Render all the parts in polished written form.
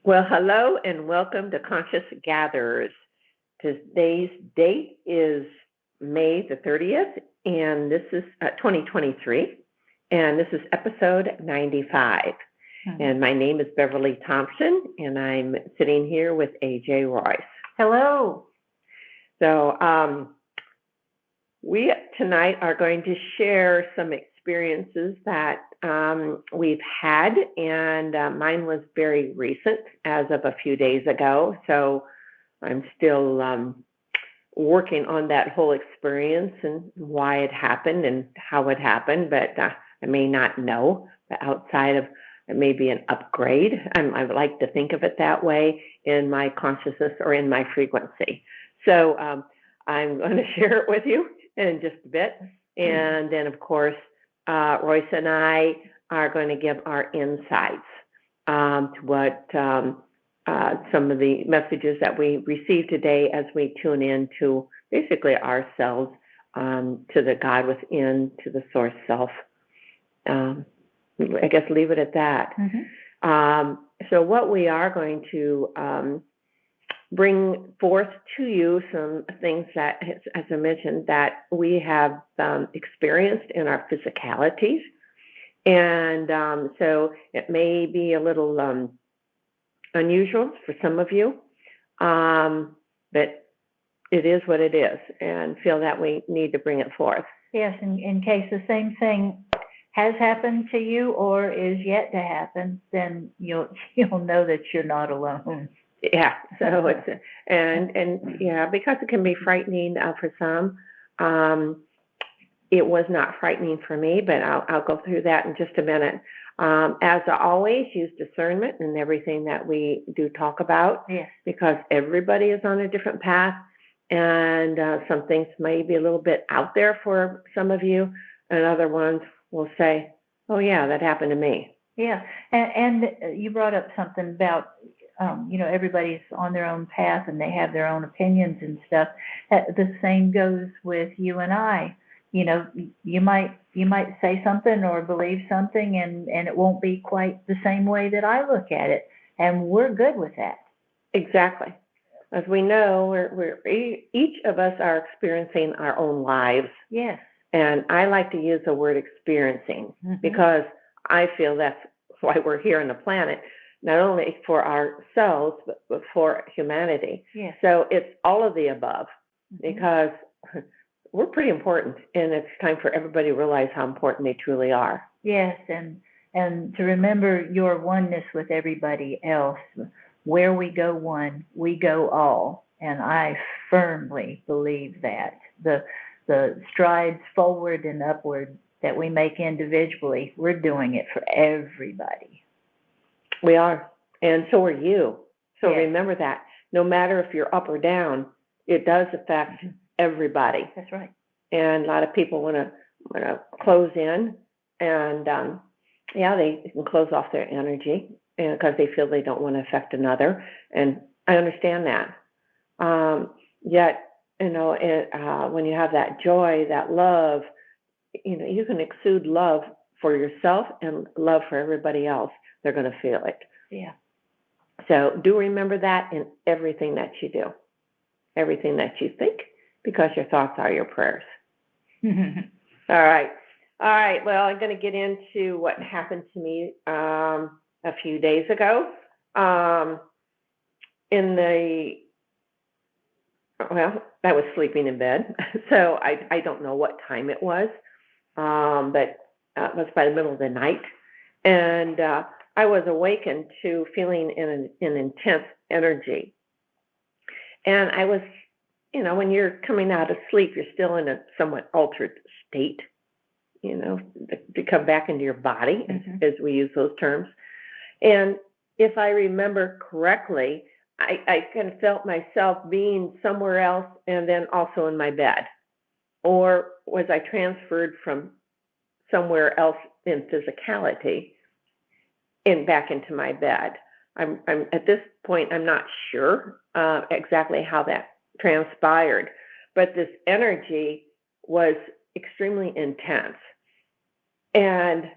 Well, hello and welcome to Conscious Gatherers. Today's date is May the 30th, and this is 2023, and this is episode 95. And my name is Beverly Thompson, and I'm sitting here with AJ Royce. Hello. So we tonight are going to share some experiences that we've had, and mine was very recent, as of a few days ago. So I'm still working on that whole experience and why it happened and how it happened, but I may not know. But outside of it may be an upgrade. I like to think of it that way in my consciousness or in my frequency. So I'm going to share it with you in just a bit. And then, of course, Royce and I are going to give our insights to what some of the messages that we received today as we tune in to basically ourselves, to the God within, to the source self. I guess leave it at that. So what we are going to bring forth to you some things that, as I mentioned, that we have experienced in our physicalities. And so it may be a little unusual for some of you, but it is what it is, and feel that we need to bring it forth. Yes, in case the same thing has happened to you or is yet to happen, then you'll know that you're not alone. Yeah, so it's and yeah, because it can be frightening for some. It was not frightening for me, but I'll go through that in just a minute. As I always, use discernment in everything that we do talk about. Yes. Because everybody is on a different path, and some things may be a little bit out there for some of you, and other ones will say, "Oh yeah, that happened to me." Yeah, and you brought up something about everybody's on their own path and they have their own opinions and stuff. The same goes with you and I. You might say something or believe something, and it won't be quite the same way that I look at it, and we're good with that. Exactly. As we know, we're each of us are experiencing our own lives. Yes. And I like to use the word experiencing because I feel that's why we're here on the planet, not only for ourselves, but for humanity. Yes. So it's all of the above, because we're pretty important, and it's time for everybody to realize how important they truly are. Yes, and to remember your oneness with everybody else. Where we go one, we go all, and I firmly believe that. The strides forward and upward that we make individually, we're doing it for everybody. We are, and so are you. So yes. Remember that. No matter if you're up or down, it does affect everybody. That's right. And a lot of people want to close in, and they can close off their energy, and because they feel they don't want to affect another. And I understand that. Yet, when you have that joy, that love, you can exude love for yourself and love for everybody else. They're going to feel it. Yeah. So do remember that in everything that you do, everything that you think, because your thoughts are your prayers. All right. Well, I'm going to get into what happened to me a few days ago. I was sleeping in bed, so I don't know what time it was, but it was by the middle of the night, and I was awakened to feeling an intense energy. And I was, when you're coming out of sleep, you're still in a somewhat altered state, to come back into your body, as we use those terms. And if I remember correctly, I kind of felt myself being somewhere else and then also in my bed. Or was I transferred from somewhere else in physicality and back into my bed? I'm at this point, I'm not sure exactly how that transpired, but this energy was extremely intense, and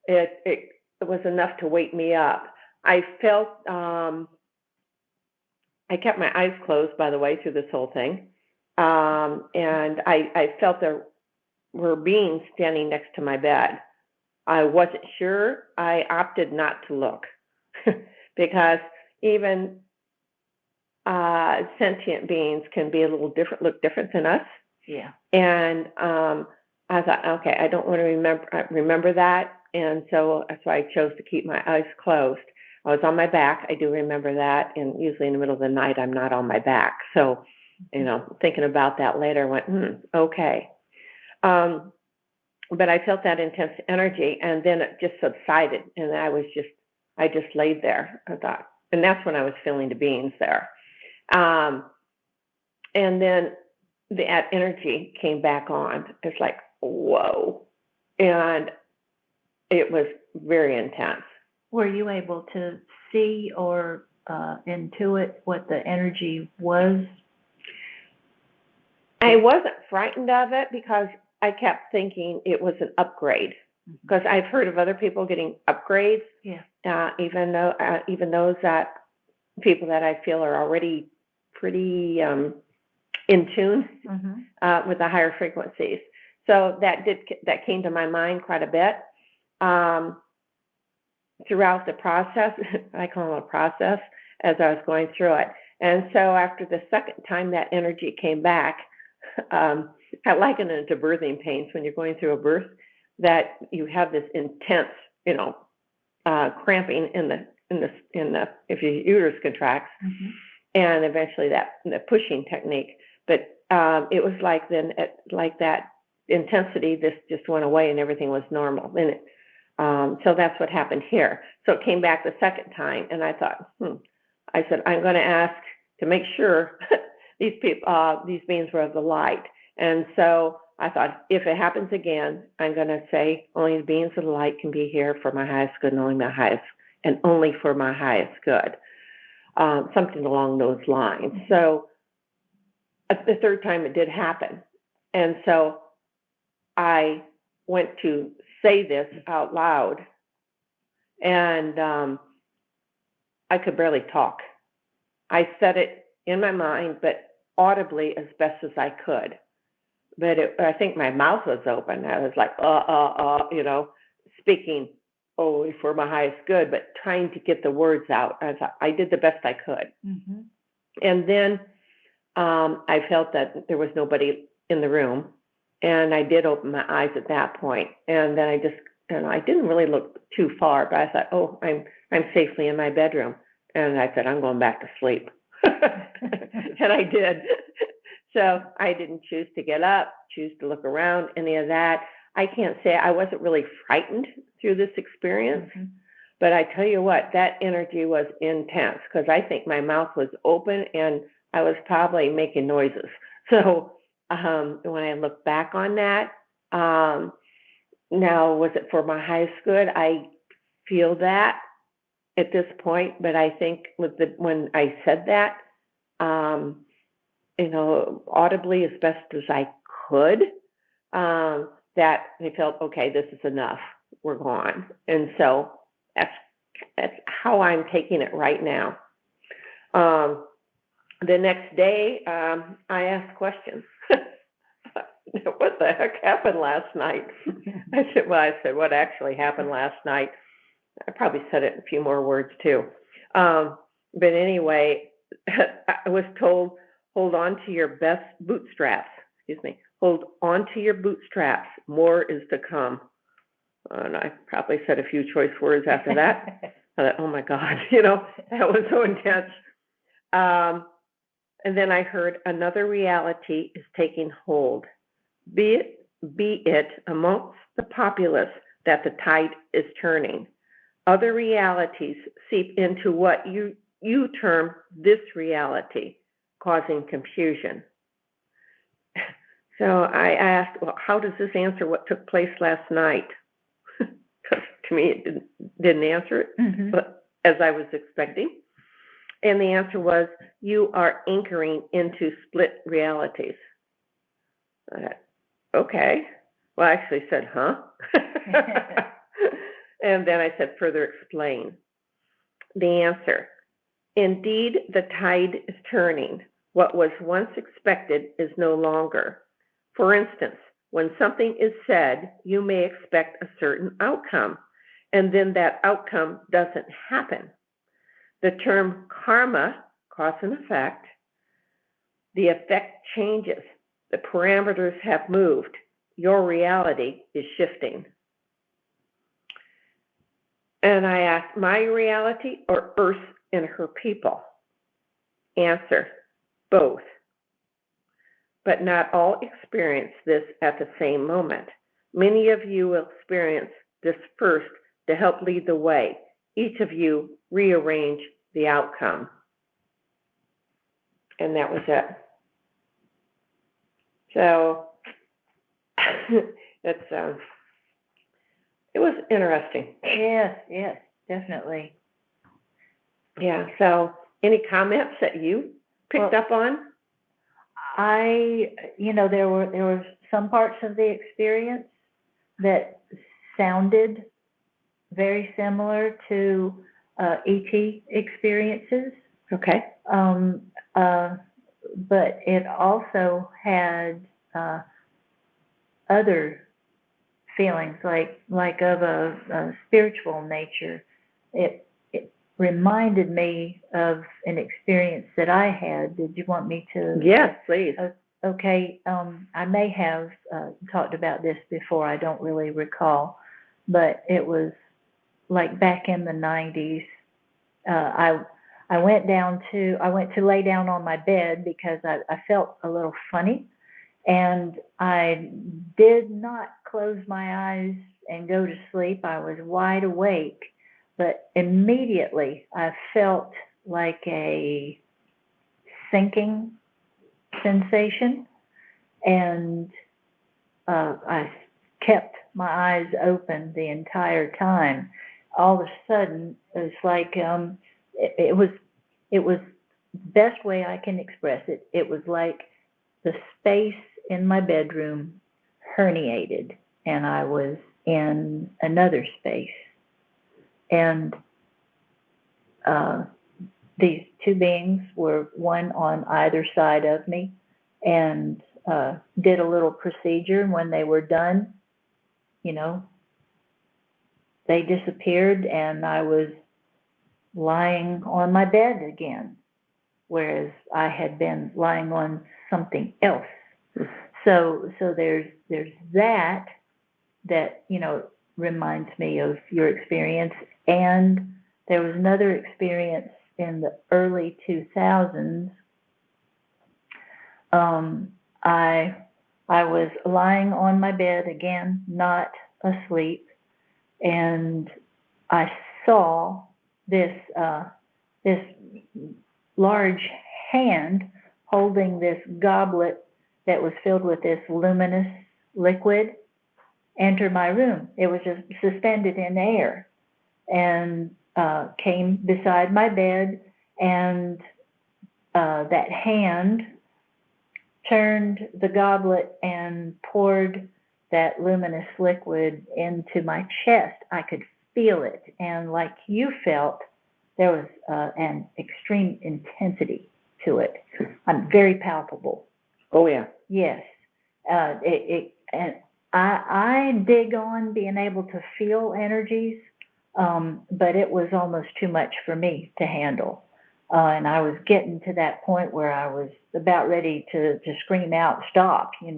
it was enough to wake me up. I felt, I kept my eyes closed, by the way, through this whole thing. And I felt there were beings standing next to my bed. I wasn't sure. I opted not to look because even sentient beings can be a little different, look different than us. Yeah. And I thought, okay, I don't want to remember that. And so that's why I chose to keep my eyes closed. I was on my back. I do remember that. And usually in the middle of the night, I'm not on my back. So, thinking about that later, I went, okay. But I felt that intense energy, and then it just subsided, and I just laid there. I thought, and that's when I was feeling the beings there. And then that energy came back on. It's like, whoa. And it was very intense. Were you able to see or intuit what the energy was? I wasn't frightened of it because I kept thinking it was an upgrade. Because I've heard of other people getting upgrades. Yeah. Even those that people that I feel are already pretty in tune with the higher frequencies. So that came to my mind quite a bit throughout the process. I call it a process as I was going through it. And so after the second time that energy came back, I liken it to birthing pains when you're going through a birth, that you have this intense, cramping in the if your uterus contracts, and eventually the pushing technique. But it was like that intensity, this just went away and everything was normal. And so that's what happened here. So it came back the second time, and I thought, I said, I'm going to ask to make sure these beings were of the light. And so I thought, if it happens again, I'm going to say only the beings of the light can be here for my highest good, and only for my highest good. Something along those lines. So the third time it did happen. And so I went to say this out loud, and I could barely talk. I said it in my mind, but audibly as best as I could. But I think my mouth was open. I was like, speaking only for my highest good, but trying to get the words out. I thought I did the best I could. And then I felt that there was nobody in the room, and I did open my eyes at that point. And then I didn't really look too far, but I thought, I'm safely in my bedroom. And I said, I'm going back to sleep. And I did. So I didn't choose to get up, choose to look around, any of that. I can't say I wasn't really frightened through this experience, but I tell you what, that energy was intense because I think my mouth was open and I was probably making noises. So when I look back on that, now was it for my highest good? I feel that at this point, but I think when I said that, audibly as best as I could, that they felt, okay, this is enough, we're gone. And so that's how I'm taking it right now. The next day, I asked questions. What the heck happened last night? I said, what actually happened last night? I probably said it in a few more words too. But anyway, I was told, hold on to your best bootstraps. Hold on to your bootstraps. More is to come. And I probably said a few choice words after that. I thought, oh my God, that was so intense. And then I heard another reality is taking hold. Be it amongst the populace that the tide is turning. Other realities seep into what you term this reality, causing confusion. So I asked, well, how does this answer what took place last night? Because to me, it didn't answer it, but as I was expecting. And the answer was, you are anchoring into split realities. I thought, okay. Well, I actually said, huh? And then I said, further explain. The answer. Indeed, the tide is turning. What was once expected is no longer. For instance, when something is said, you may expect a certain outcome, and then that outcome doesn't happen. The term karma, cause and effect, the effect changes. The parameters have moved. Your reality is shifting. And I asked, my reality or Earth and her people? Answer, both. But not all experience this at the same moment. Many of you will experience this first to help lead the way. Each of you rearrange the outcome. And that was it. So it's it was interesting. Yes, definitely. Yeah. So any comments that you picked up on? There were some parts of the experience that sounded very similar to ET experiences. Okay. But it also had other feelings like of a spiritual nature. It reminded me of an experience that I had. Did you want me to? Yes, please. Okay. I may have talked about this before. I don't really recall, but it was like back in the 90s. I went to lay down on my bed because I felt a little funny, and I did not close my eyes and go to sleep. I was wide awake, but immediately I felt like a sinking sensation, and I kept my eyes open the entire time. All of a sudden, it's like it was the best way I can express it. It was like the space in my bedroom herniated, and I was in another space. And these two beings were one on either side of me, and did a little procedure. And when they were done, they disappeared, and I was lying on my bed again, whereas I had been lying on something else. So there's that reminds me of your experience. And there was another experience in the early 2000s. I was lying on my bed again, not asleep, and I saw this large hand holding this goblet that was filled with this luminous liquid enter my room. It was just suspended in air, and came beside my bed, and that hand turned the goblet and poured that luminous liquid into my chest. I could feel it, and like you felt, there was an extreme intensity to it. I'm very palpable. Oh yeah. Yes. And I dig on being able to feel energies, but it was almost too much for me to handle. And I was getting to that point where I was about ready to scream out, "Stop!" And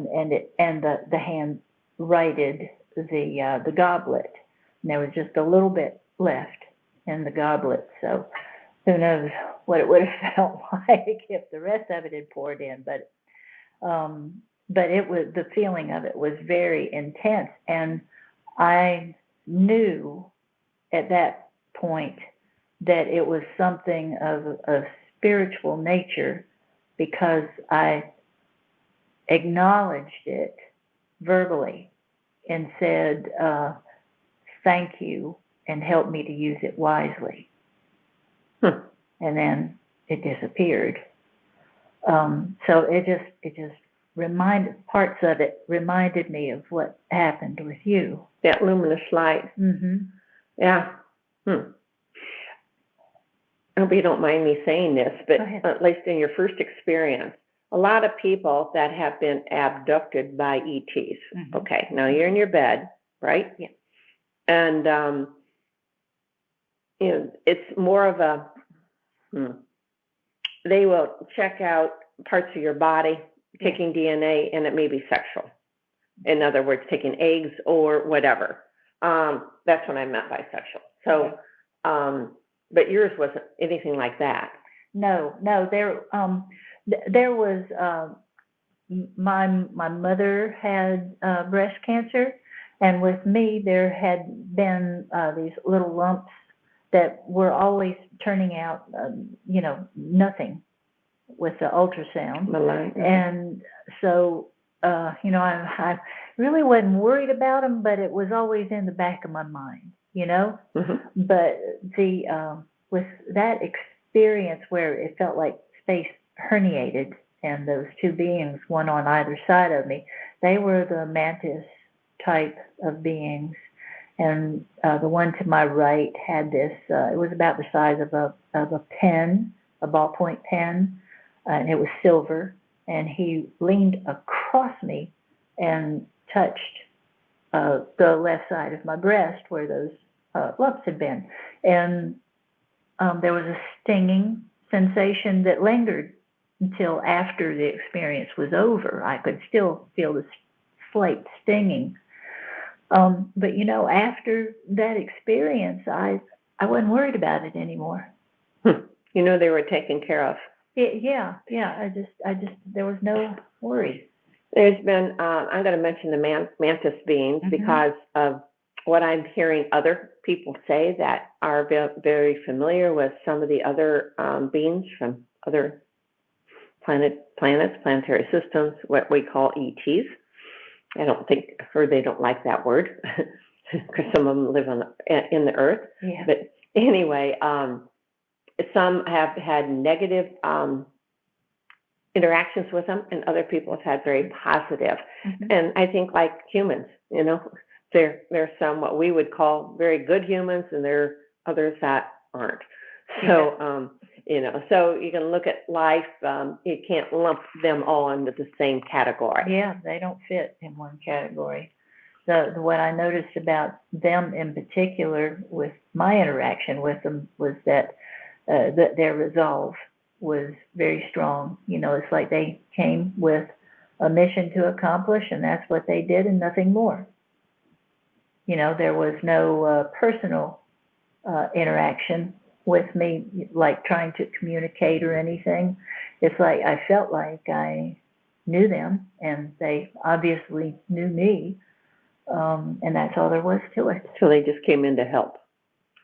the hand righted the goblet, and there was just a little bit left in the goblet. So who knows what it would have felt like if the rest of it had poured in. But it was, the feeling of it was very intense, and I knew at that point that it was something of a spiritual nature, because I acknowledged it verbally and said, "Thank you, and help me to use it wisely." And then it disappeared. So it just reminded, parts of it reminded me of what happened with you. That luminous light. Mm-hmm. Yeah. hope you don't mind me saying this, but Go ahead. at least in your first experience, a lot of people that have been abducted by ETs. Mhm. Okay, now you're in your bed, right? Yeah. And it's more of a they will check out parts of your body, taking DNA, and it may be sexual. In other words, taking eggs or whatever. That's what I meant by sexual. So, but yours wasn't anything like that. No. There was my mother had breast cancer, and with me there had been these little lumps that were always turning out, nothing with the ultrasound. Malign. And so, I really wasn't worried about them, but it was always in the back of my mind, Mm-hmm. But with that experience where it felt like space herniated and those two beings, one on either side of me, they were the mantis type of beings. And the one to my right had this, it was about the size of a pen, a ballpoint pen, and it was silver. And he leaned across me and touched the left side of my breast where those lumps had been. And there was a stinging sensation that lingered until after the experience was over. I could still feel the slight stinging. But after that experience, I wasn't worried about it anymore. They were taken care of. Yeah. I just there was no worry. There's been, I'm going to mention the mantis beings because of what I'm hearing other people say that are very familiar with some of the other beings from other planets, planetary systems, what we call ETs. I don't think, or they don't like that word because some of them live in the earth. Yeah. But anyway, some have had negative interactions with them, and other people have had very positive. And I think like humans, there are some what we would call very good humans, and there are others that aren't. So, so you can look at life. You can't lump them all into the same category. Yeah, they don't fit in one category. What I noticed about them in particular with my interaction with them was that their resolve was very strong. It's like they came with a mission to accomplish, and that's what they did, and nothing more. There was no personal interaction with me, like trying to communicate or anything. It's like I felt like I knew them, and they obviously knew me, and that's all there was to it. So they just came in to help.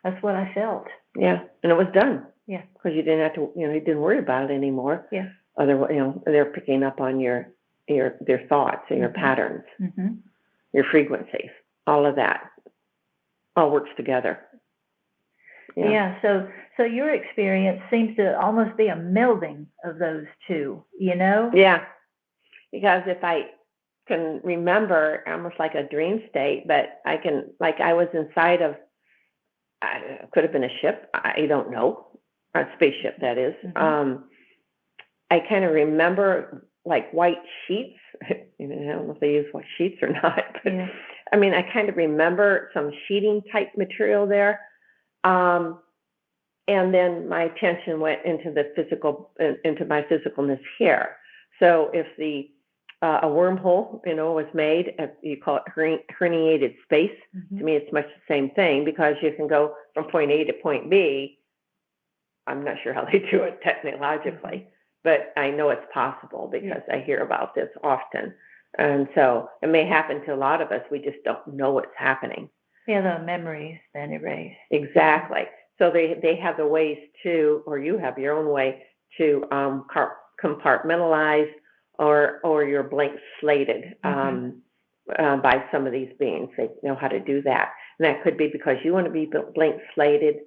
That's what I felt. Yeah, and it was done. Yeah, because you didn't have to, you didn't worry about it anymore. Yeah. Otherwise, they're picking up on their thoughts and your patterns, your frequencies, all of that, all works together. Yeah. So your experience seems to almost be a melding of those two. Yeah, because if I can remember, almost like a dream state, but I can, like I was inside of, could have been a ship, I don't know. A spaceship, that is. I kind of remember like white sheets. I don't know if they use white sheets or not, but I mean, I kind of remember some sheeting type material there. And then my attention went into the physical, into my physicalness here. So if a wormhole, was made, you call it herniated space. To me, it's much the same thing because you can go from point A to point B. I'm not sure how they do it technologically, but I know it's possible because I hear about this often. And so it may happen to a lot of us. We just don't know what's happening. Yeah, the memories been erased. Exactly. So they have the ways to, or you have your own way to compartmentalize or you're blank slated by some of these beings. They know how to do that. And that could be because you want to be blank slated,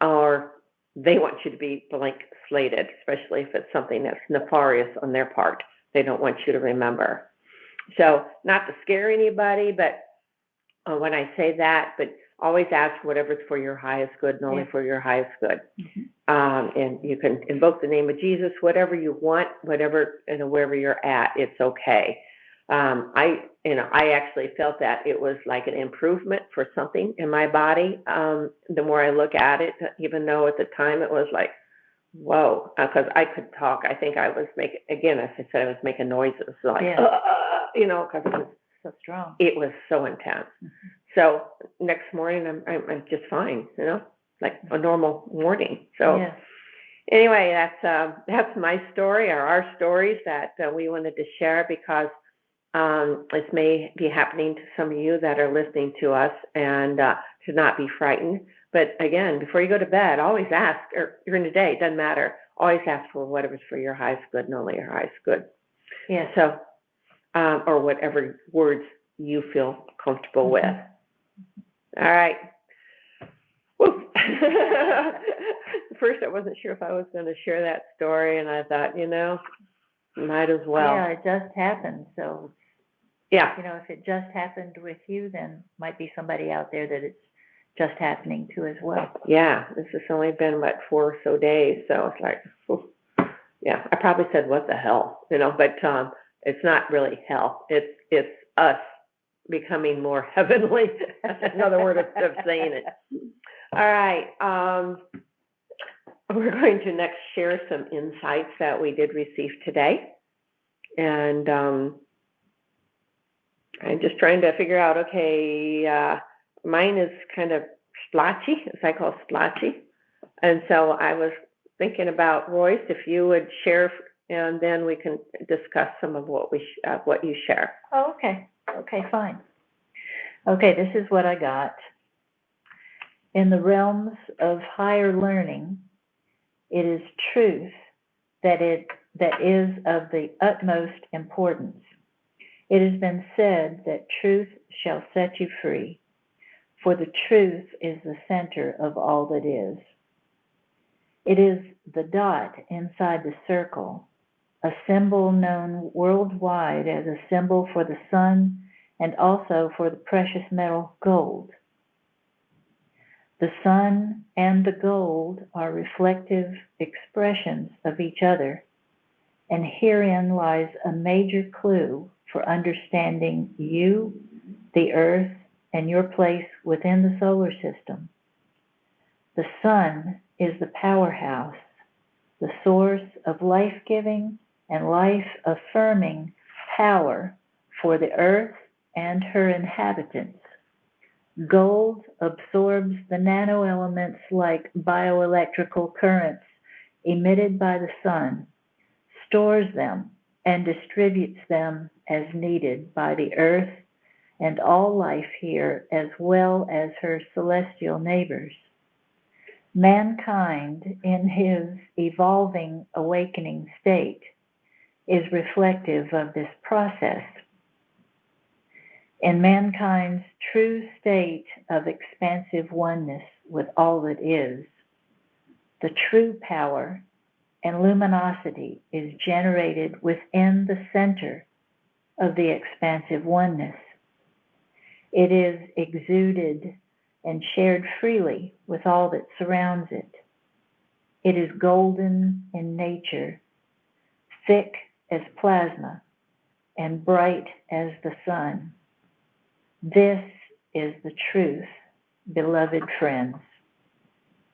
or they want you to be blank slated, especially if it's something that's nefarious on their part. They don't want you to remember. So not to scare anybody, but when I say that, but always ask whatever's for your highest good and only for your highest good. And you can invoke the name of Jesus, whatever you want, whatever, wherever you're at, it's okay. I actually felt that it was like an improvement for something in my body. The more I look at it, even though at the time it was like, whoa, because I could talk. I think I was making, again, as I said, I was making noises, like, because it was so strong. It was so intense. Mm-hmm. So next morning, I'm just fine, like a normal morning. So anyway, that's my story, or our stories that we wanted to share, because this may be happening to some of you that are listening to us, and to not be frightened. But again, before you go to bed, always ask, or during the day, it doesn't matter, always ask for whatever's for your highest good and only your highest good. Yeah. So, or whatever words you feel comfortable with. All right. Woo. First, I wasn't sure if I was going to share that story, and I thought, might as well. Yeah, it just happened. So, if it just happened with you, then might be somebody out there that it's just happening to as well. Yeah, this has only been, 4 or so days, so it's like, I probably said, what the hell, but it's not really hell. It's us becoming more heavenly. That's another word of saying it. All right. We're going to next share some insights that we did receive today. And I'm just trying to figure out, mine is kind of splotchy, as I call splotchy. And so I was thinking about, Royce, if you would share, and then we can discuss some of what you share. Oh, okay. Okay, fine. Okay, this is what I got. In the realms of higher learning, it is truth that is of the utmost importance. It has been said that truth shall set you free, for the truth is the center of all that is. It is the dot inside the circle, a symbol known worldwide as a symbol for the sun and also for the precious metal gold. The sun and the gold are reflective expressions of each other, and herein lies a major clue for understanding you, the earth, and your place within the solar system. The sun is the powerhouse, the source of life-giving and life-affirming power for the earth and her inhabitants. Gold absorbs the nanoelements like bioelectrical currents emitted by the sun, stores them, and distributes them as needed by the earth and all life here, as well as her celestial neighbors. Mankind, in his evolving awakening state, is reflective of this process. In mankind's true state of expansive oneness with all that is, the true power and luminosity is generated within the center of the expansive oneness. It is exuded and shared freely with all that surrounds it. It is golden in nature, thick as plasma, and bright as the sun. This is the truth, beloved friends.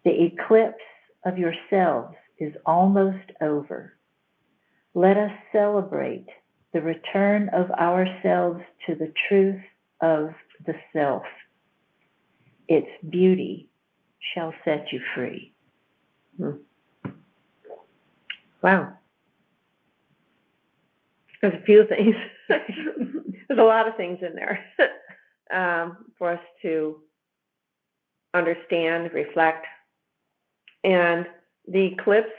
The eclipse of yourselves is almost over. Let us celebrate the return of ourselves to the truth of the self. Its beauty shall set you free. Wow. There's a few things. There's a lot of things in there for us to understand, reflect. And the eclipse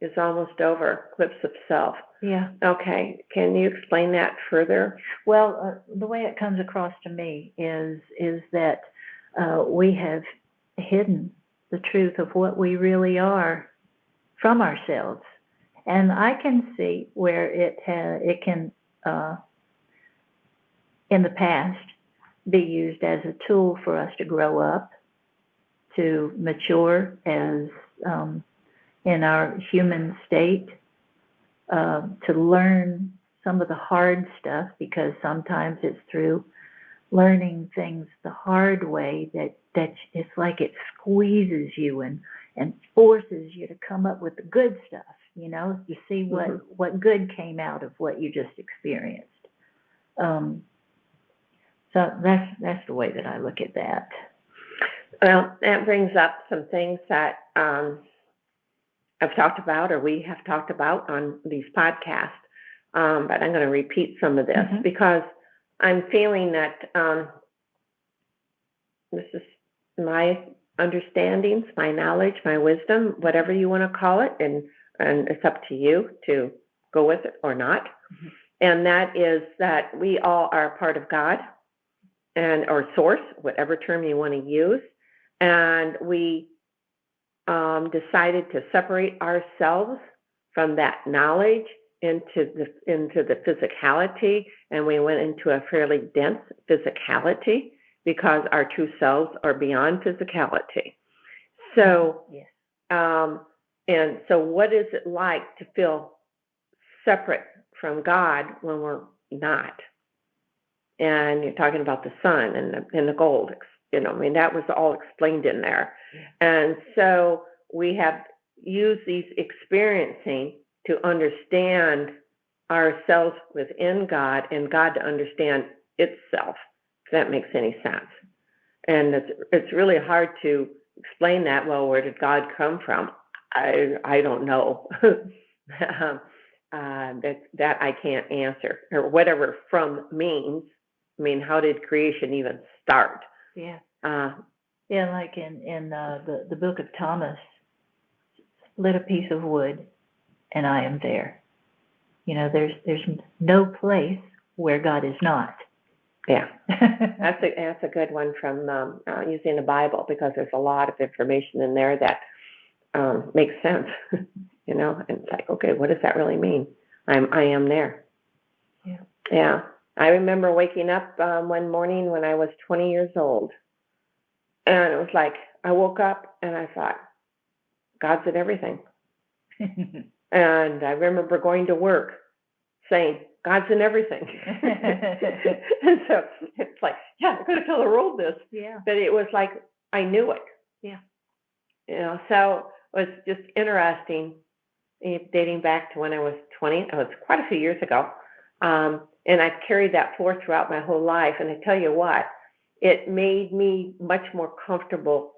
is almost over, eclipse of self. Yeah. Okay. Can you explain that further? Well, the way it comes across to me is that we have hidden the truth of what we really are from ourselves. And I can see where it can, in the past, be used as a tool for us to grow up, to mature as in our human state, to learn some of the hard stuff, because sometimes it's through learning things the hard way that it's like it squeezes you and forces you to come up with the good stuff, you see what good came out of what you just experienced. So that's the way that I look at that. Well, that brings up some things that I've talked about, or we have talked about on these podcasts, but I'm going to repeat some of this because I'm feeling that this is my understandings, my knowledge, my wisdom, whatever you want to call it, and it's up to you to go with it or not. And that is that we all are part of God, or source, whatever term you want to use, and we decided to separate ourselves from that knowledge into the physicality, and we went into a fairly dense physicality because our true selves are beyond physicality. So, and so what is it like to feel separate from God when we're not? And you're talking about the sun and the gold, that was all explained in there. And so we have used these experiencing to understand ourselves within God and God to understand itself, if that makes any sense. And it's really hard to explain that. Well, where did God come from? I don't know. That I can't answer, or whatever from means. I mean, how did creation even start? Yeah. Like in the book of Thomas, split a piece of wood, and I am there. There's no place where God is not. Yeah, that's a good one from using the Bible, because there's a lot of information in there that makes sense. And it's like, okay, what does that really mean? I am there. Yeah. Yeah. I remember waking up one morning when I was 20 years old, and it was like I woke up and I thought, God's in everything. And I remember going to work saying, God's in everything. And so it's like, yeah, I'm going to tell the world this. Yeah. But it was like I knew it. Yeah. So it was just interesting, dating back to when I was 20. It was quite a few years ago. And I've carried that forth throughout my whole life. And I tell you what, it made me much more comfortable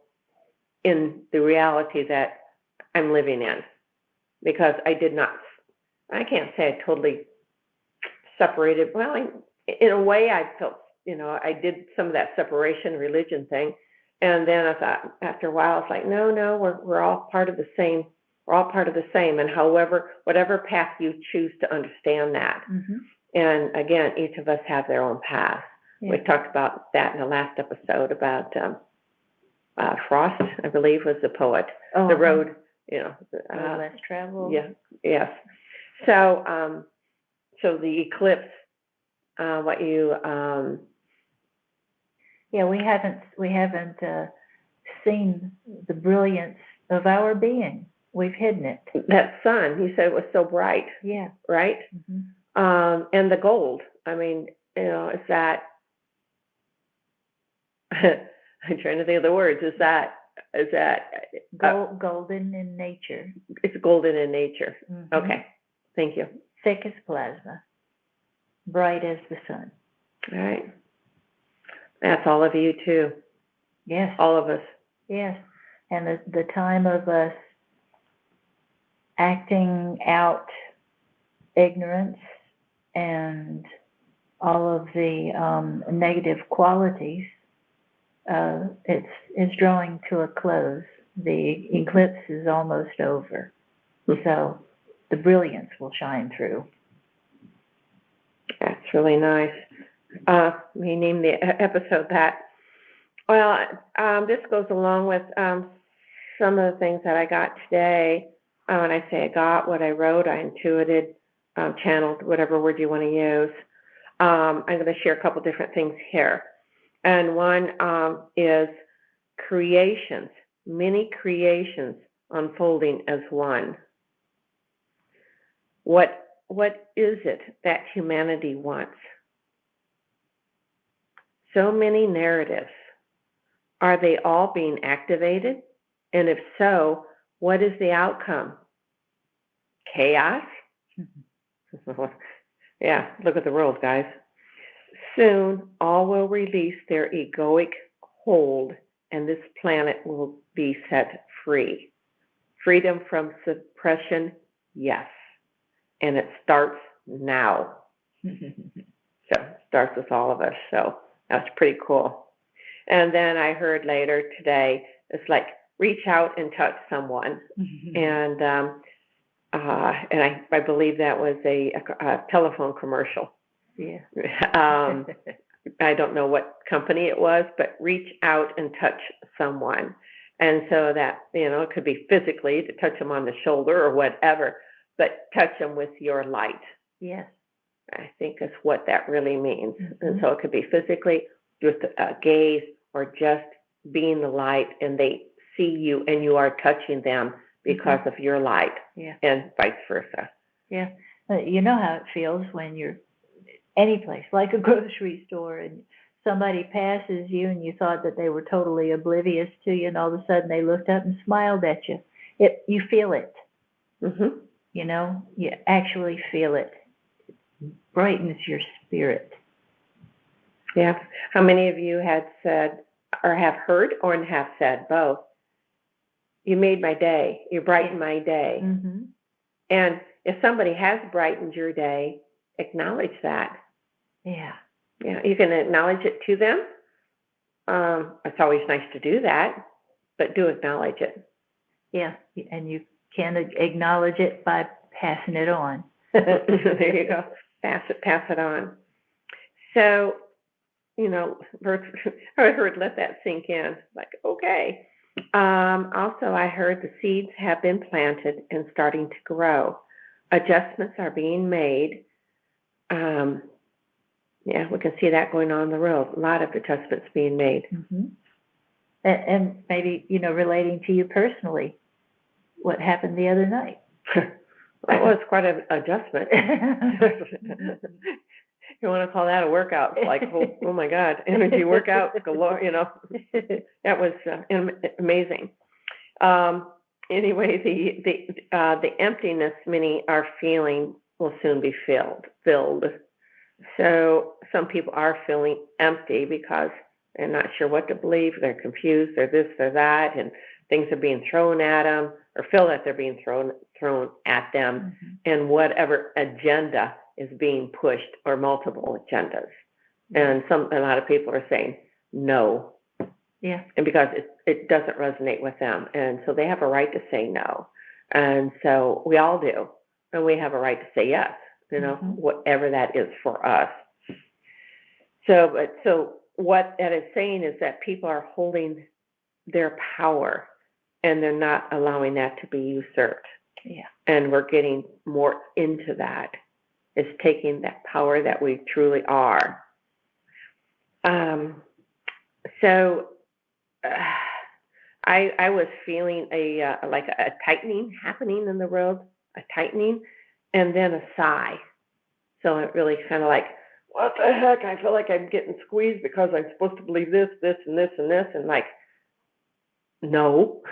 in the reality that I'm living in, because I can't say I totally separated. Well, in a way I felt, I did some of that separation religion thing. And then I thought, after a while, it's like, no, we're all part of the same. We're all part of the same. And whatever path you choose to understand that. And again, each of us have their own path. Yeah. We talked about that in the last episode about Frost, I believe, was the poet. The road, road less traveled. Yeah. Yes. So, so the eclipse, what you. We haven't seen the brilliance of our being. We've hidden it. That sun, you said it was so bright. Yeah. Right. And the gold. I mean, is that? I'm trying to think of the words. Is that golden in nature? It's golden in nature. Okay. Thank you. Thick as plasma, bright as the sun. All right. That's all of you too. Yes. All of us. Yes. And the time of us acting out ignorance and all of the negative qualities, it's drawing to a close. The eclipse is almost over. So the brilliance will shine through. That's really nice. We named the episode that. Well, this goes along with some of the things that I got today. When I say I got, what I wrote, I intuited, channeled, whatever word you want to use. I'm going to share a couple different things here. And one is creations, many creations unfolding as one. What is it that humanity wants? So many narratives. Are they all being activated? And if so, what is the outcome? Chaos? Yeah, look at the world, guys. Soon, all will release their egoic hold, and this planet will be set free. Freedom from suppression, yes. And it starts now. So it starts with all of us. So that's pretty cool. And then I heard later today, it's like reach out and touch someone. And I believe that was a telephone commercial. Yeah. I don't know what company it was, but reach out and touch someone. And so that, it could be physically to touch them on the shoulder or whatever, but touch them with your light. Yes. I think that's what that really means. And so it could be physically, with a gaze, or just being the light, and they see you and you are touching them because of your light. Yeah. And vice versa. Yeah. You know how it feels when you're any place, like a grocery store, and somebody passes you and you thought that they were totally oblivious to you, and all of a sudden they looked up and smiled at you. You feel it. You actually feel it. It brightens your spirit. Yeah. How many of you had said, or have heard, or have said both? You made my day. You brightened my day. And if somebody has brightened your day, acknowledge that. Yeah. Yeah, you can acknowledge it to them. It's always nice to do that, but do acknowledge it. Yeah, and you can acknowledge it by passing it on. There you go. Pass it on. So, I heard let that sink in. Like, okay. Also, I heard the seeds have been planted and starting to grow. Adjustments are being made. Yeah, we can see that going on in the world. A lot of adjustments being made. And maybe, relating to you personally, what happened the other night? That was quite an adjustment. You want to call that a workout? It's like, oh my God, energy workout galore. That was amazing. Anyway, the emptiness many are feeling will soon be filled. So some people are feeling empty because they're not sure what to believe. They're confused. They're this, they're that, and things are being thrown at them, or feel that they're being thrown at them, and whatever agenda is being pushed, or multiple agendas. And a lot of people are saying no. Yeah. And because it doesn't resonate with them, and so they have a right to say no. And so we all do, and we have a right to say yes. Whatever that is for us. So what that is saying is that people are holding their power, and they're not allowing that to be usurped. Yeah. And we're getting more into that. It's taking that power that we truly are. So I was feeling like a tightening happening in the world, a tightening, and then a sigh. So it really kind of like, what the heck? I feel like I'm getting squeezed because I'm supposed to believe this, and this, and this, and like, no.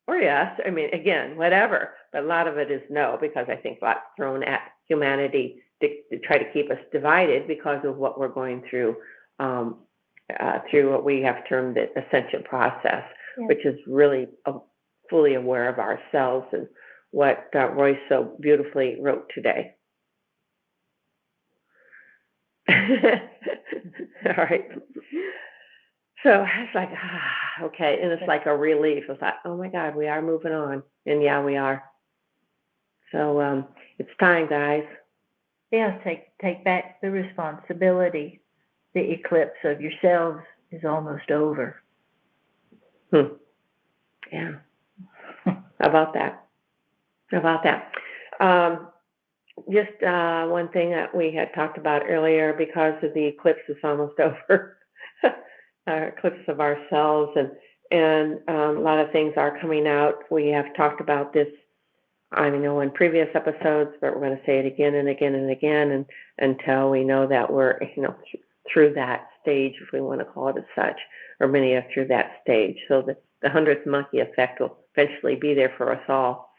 Or yes. I mean, again, whatever. But a lot of it is no, because I think lots thrown at humanity to try to keep us divided because of what we're going through what we have termed the ascension process, which is really fully aware of ourselves, and what Royce so beautifully wrote today. All right. So it's like, okay. And it's like a relief. It's like, oh my God, we are moving on. And yeah, we are. So it's time, guys. Yeah, take back the responsibility. The eclipse of yourselves is almost over. Yeah. How about that? Just one thing that we had talked about earlier, because of the eclipse is almost over, our eclipse of ourselves, and a lot of things are coming out. We have talked about this, I know, in previous episodes, but we're going to say it again and again and again, and until we know that we're, through that stage, if we want to call it as such, or many are through that stage. So the 100th monkey effect will eventually be there for us all,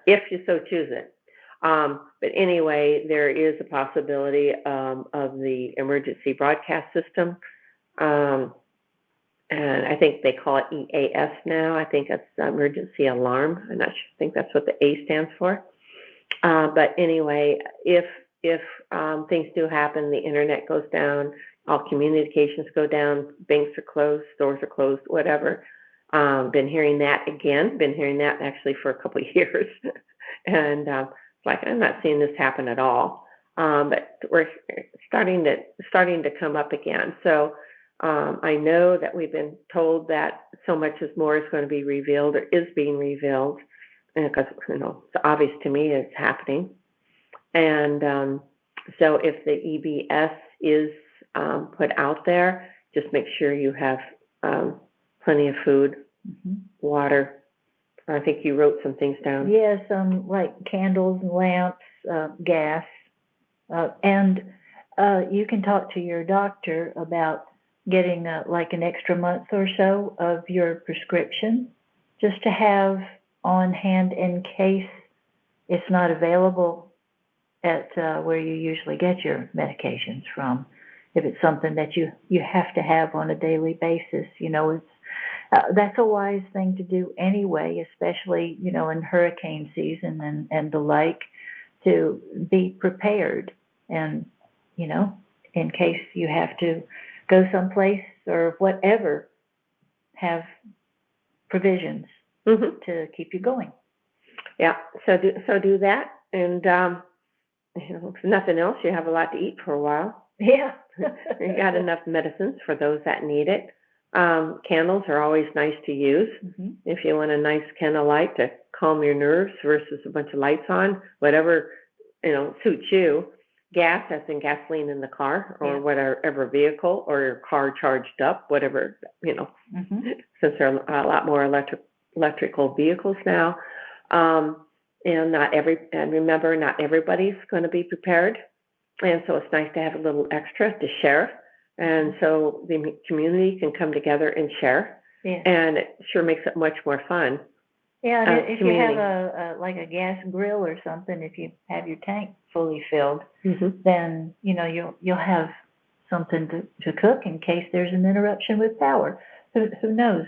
if you so choose it. But anyway, there is a possibility of the emergency broadcast system. And I think they call it EAS now. I think it's emergency alarm. I'm not sure. I think that's what the A stands for. But anyway, if things do happen, the internet goes down, all communications go down, banks are closed, stores are closed, whatever. Been hearing that actually for a couple of years. And like, I'm not seeing this happen at all. But we're starting to come up again. So I know that we've been told that so much is more is going to be revealed or is being revealed, because it's obvious to me it's happening. And so if the EBS is put out there, just make sure you have plenty of food, water. I think you wrote some things down. Yes, like candles and lamps, gas, and you can talk to your doctor about getting like an extra month or so of your prescription, just to have on hand in case it's not available at where you usually get your medications from. If it's something that you have to have on a daily basis, it's that's a wise thing to do anyway, especially in hurricane season and the like, to be prepared and in case you have to go someplace or whatever, have provisions to keep you going. Yeah, so do that, and if nothing else, you have a lot to eat for a while. Yeah. You got enough medicines for those that need it. Candles are always nice to use. If you want a nice candlelight to calm your nerves versus a bunch of lights on, whatever suits you. Gas, as in gasoline in the car or whatever vehicle, or your car charged up, whatever, since there are a lot more electrical vehicles now. And remember, not everybody's going to be prepared. And so it's nice to have a little extra to share. And so the community can come together and share. Yeah. And it sure makes it much more fun. Yeah, and if you have a gas grill or something, if you have your tank fully filled, then you'll have something to cook in case there's an interruption with power. Who knows?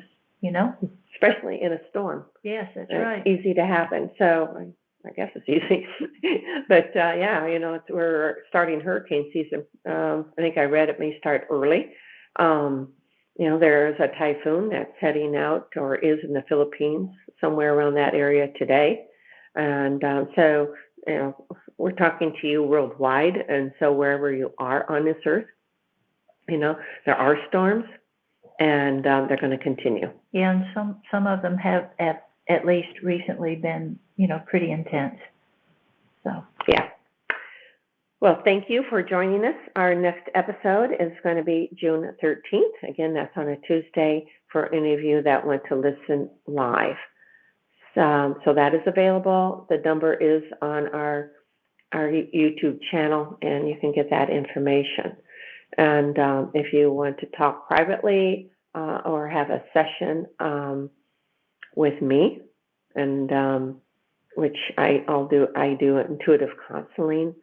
Especially in a storm. Yes, that's right. It's easy to happen. So I guess it's easy, but we're starting hurricane season. I think I read it may start early. There's a typhoon that's heading out or is in the Philippines, somewhere around that area today. And so we're talking to you worldwide. And so wherever you are on this earth, there are storms, and they're going to continue. Yeah, and some of them have at least recently been, pretty intense. So yeah. Well, thank you for joining us. Our next episode is going to be June 13th. Again, that's on a Tuesday for any of you that want to listen live. So that is available. The number is on our YouTube channel, and you can get that information. And if you want to talk privately or have a session with me, and which I do intuitive counseling.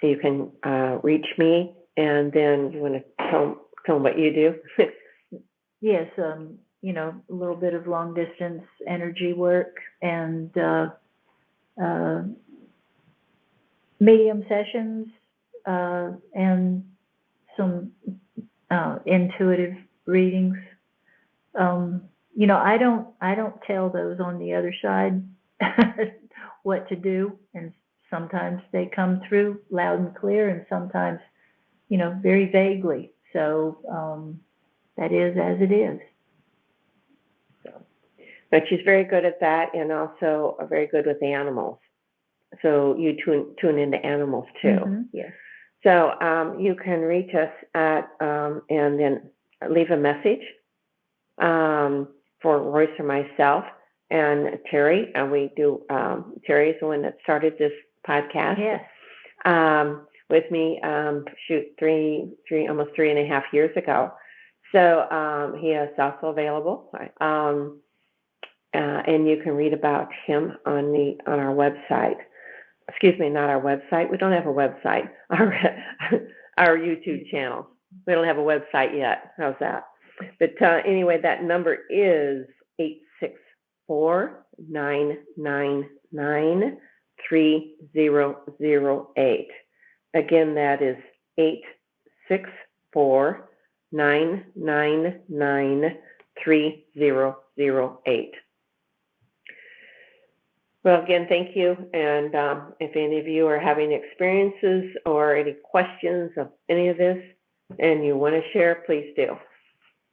You can reach me, and then you want to tell them what you do. Yes, a little bit of long distance energy work and medium sessions and some intuitive readings. I don't tell those on the other side what to do, and sometimes they come through loud and clear, and sometimes, very vaguely. So that is as it is. But she's very good at that, and also very good with animals. So you tune into animals too. Yes. So you can reach us at and then leave a message for Royce or myself and Terry. And we do, Terry is the one that started this podcast. Yes. With me, almost 3.5 years ago. So he is also available, and you can read about him on our website. Excuse me, not our website. We don't have a website. Our YouTube channel. We don't have a website yet. How's that? But anyway, that number is 864-999-3008. Again, that is 864-999-3008. Well, again, thank you. And if any of you are having experiences or any questions of any of this and you want to share, please do.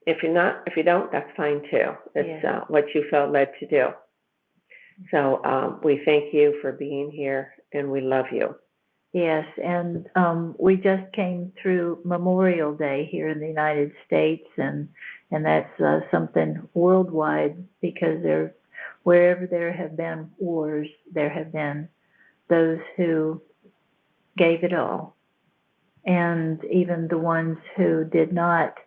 If you don't, that's fine too. It's what you felt led to do. So we thank you for being here and we love you. Yes, and we just came through Memorial Day here in the United States, and that's something worldwide, because wherever there have been wars, there have been those who gave it all, and even the ones who did not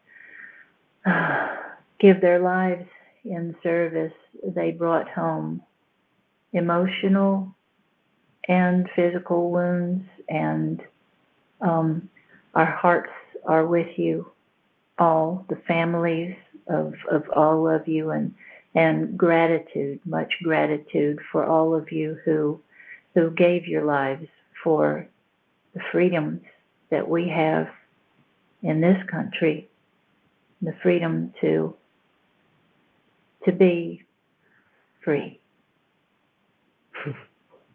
give their lives in service, they brought home emotional and physical wounds, and our hearts are with you all, the families of all of you, and gratitude, much gratitude for all of you who gave your lives for the freedoms that we have in this country, the freedom to be free.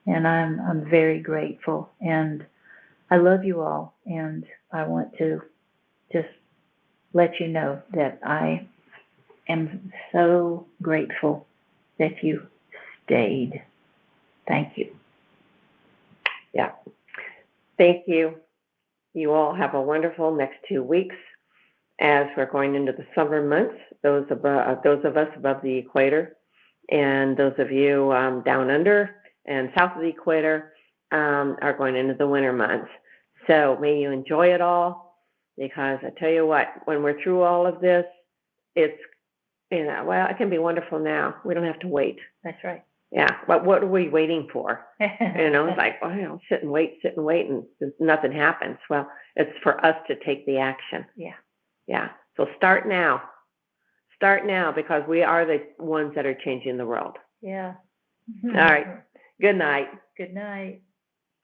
And I'm very grateful, and I love you all, and I want to just let you know that I am so grateful that you stayed. Thank you. Yeah. Thank you. You all have a wonderful next 2 weeks as we're going into the summer months, those of us above the equator, and those of you down under and south of the equator are going into the winter months. So may you enjoy it all, because I tell you what, when we're through all of this, it's, it can be wonderful now. We don't have to wait. That's right. Yeah, but what are we waiting for? It's like, well, sit and wait, and nothing happens. Well, it's for us to take the action. Yeah. Yeah. So start now. Start now, because we are the ones that are changing the world. Yeah. All right. Good night. Good night.